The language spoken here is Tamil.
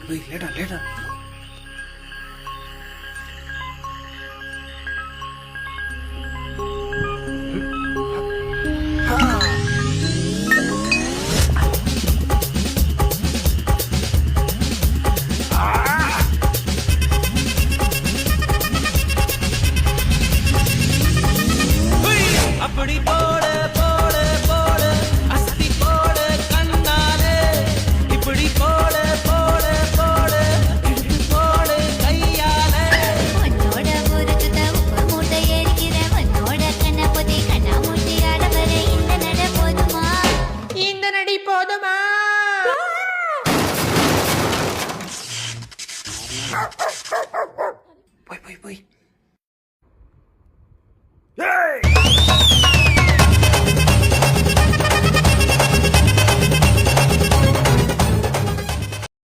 போய் லேடா லேடா. அப்படி போட போட போட அஸ்தி போட கண்ணாலே இப்படி போட போட போட இழுத்து போட கையாலே உன்னோட ஊருக்கு உப்பு மூட்டை எரிக்கிற உன்னோட கண்ண பொதி கண்ணா மூட்டி ஆடவர இந்த நட போதுமா இந்த நடி போதுமா போய் போய் போய். ஏய்